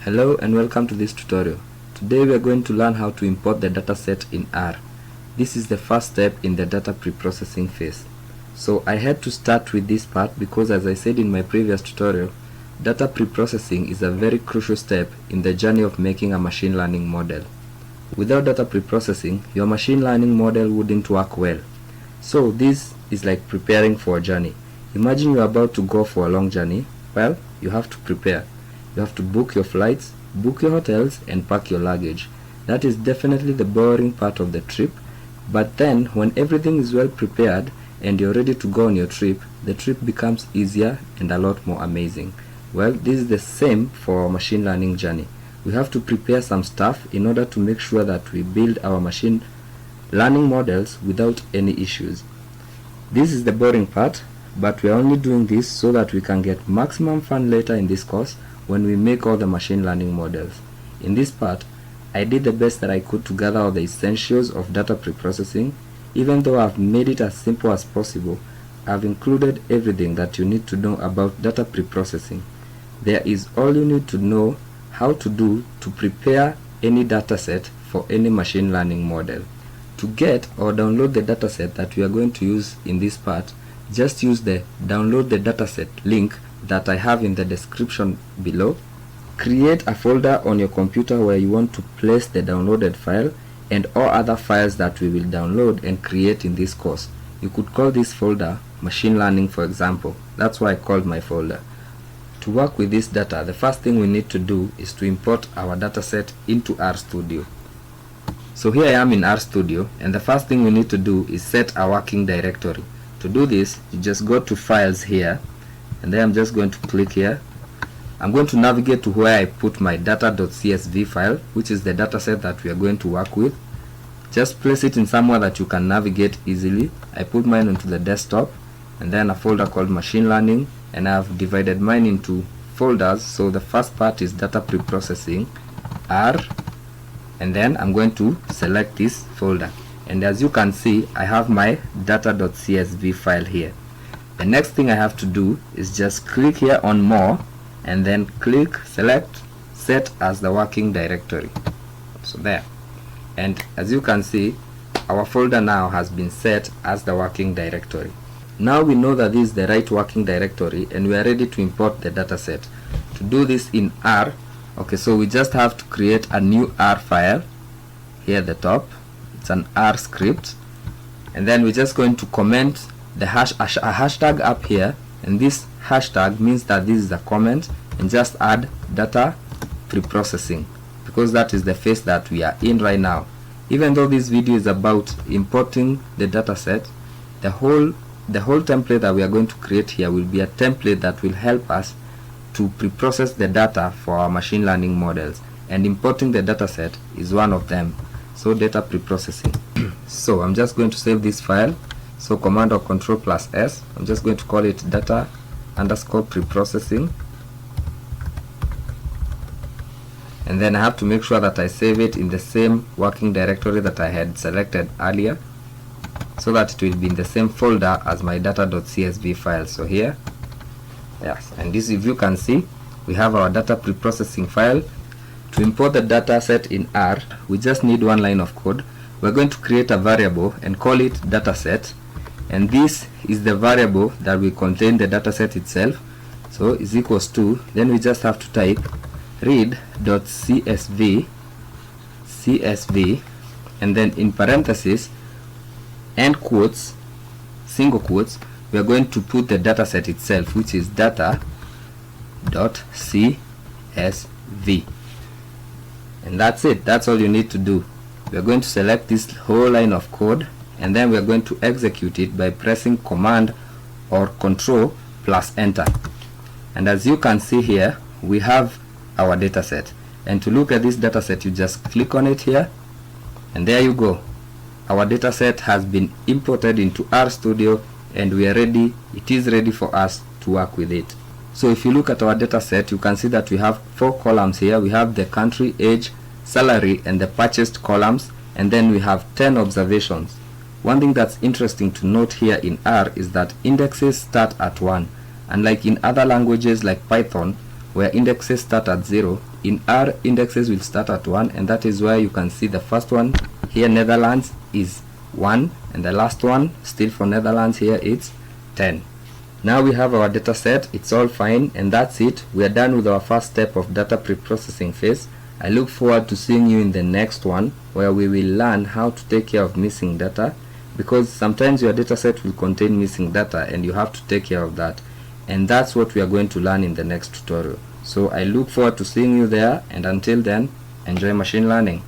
Hello and welcome to this tutorial. Today we are going to learn how to import the dataset in R. This is the first step in the data pre-processing phase. So I had to start with this part because, as I said in my previous tutorial, data pre-processing is a very crucial step in the journey of making a machine learning model. Without data pre-processing, your machine learning model wouldn't work well. So this is like preparing for a journey. Imagine you're about to go for a long journey. Well, you have to prepare. You have to book your flights, book your hotels, and pack your luggage. That is definitely the boring part of the trip, but then when everything is well prepared and you're ready to go on your trip, the trip becomes easier and a lot more amazing. Well, this is the same for our machine learning journey. We have to prepare some stuff in order to make sure that we build our machine learning models without any issues. This is the boring part, but we are only doing this so that we can get maximum fun later in this course when we make all the machine learning models. In this part, I did the best that I could to gather all the essentials of data pre-processing. Even though I've made it as simple as possible, I've included everything that you need to know about data pre-processing. There is all you need to know how to do to prepare any dataset for any machine learning model. To get or download the dataset that we are going to use in this part, just use the download the dataset link that I have in the description below. Create a folder on your computer where you want to place the downloaded file and all other files that we will download and create in this course. You could call this folder machine learning, for example. That's why I called my folder. To work with this data, the first thing we need to do is to import our dataset into RStudio. So here I am in RStudio, and the first thing we need to do is set a working directory. To do this, you just go to files here, and then I'm just going to click here. I'm going to navigate to where I put my data.csv file, which is the dataset that we are going to work with. Just place it in somewhere that you can navigate easily. I put mine onto the desktop, and then a folder called machine learning, and I've divided mine into folders. So the first part is data pre-processing, R, and then I'm going to select this folder. And as you can see, I have my data.csv file here. The next thing I have to do is just click here on more and then click select set as the working directory. So there. And as you can see, our folder now has been set as the working directory. Now we know that this is the right working directory and we are ready to import the dataset. To do this in R, okay, so we just have to create a new R file here at the top. It's an R script, and then we're just going to comment the hashtag up here, and this hashtag means that this is a comment, and just add data pre-processing because that is the phase that we are in right now. Even though this video is about importing the dataset, the whole template that we are going to create here will be a template that will help us to pre-process the data for our machine learning models, and importing the dataset is one of them. So data pre-processing. So I'm just going to save this file. So command or control plus S. I'm just going to call it data underscore pre-processing, and then I have to make sure that I save it in the same working directory that I had selected earlier, so that it will be in the same folder as my data.csv file. So here, yes, and this, if you can see, we have our data pre-processing file. To import the data set in R, we just need one line of code. We're going to create a variable and call it dataset, and this is the variable that will contain the dataset itself. So is equals to, then we just have to type read.csv and then in parentheses and quotes, single quotes, we are going to put the dataset itself, which is data.csv. And that's it. That's all you need to do. We are going to select this whole line of code, and then we are going to execute it by pressing command or control plus enter. And as you can see here, we have our dataset. And to look at this dataset, you just click on it here, and there you go. Our dataset has been imported into RStudio, and we are ready. It is ready for us to work with it. So if you look at our dataset, you can see that we have 4 columns here. We have the country, age, salary, and the purchased columns, and then we have 10 observations. One thing that's interesting to note here in R is that indexes start at 1, Unlike in other languages like Python, where indexes start at 0, in R, indexes will start at 1, and that is why you can see the first one here, Netherlands, is 1, and the last one still for Netherlands here, it's 10. Now we have our data set, it's all fine, and that's it. We are done with our first step of data pre-processing phase. I look forward to seeing you in the next one, where we will learn how to take care of missing data, because sometimes your data set will contain missing data and you have to take care of that, and that's what we are going to learn in the next tutorial. So I look forward to seeing you there, and until then, enjoy machine learning.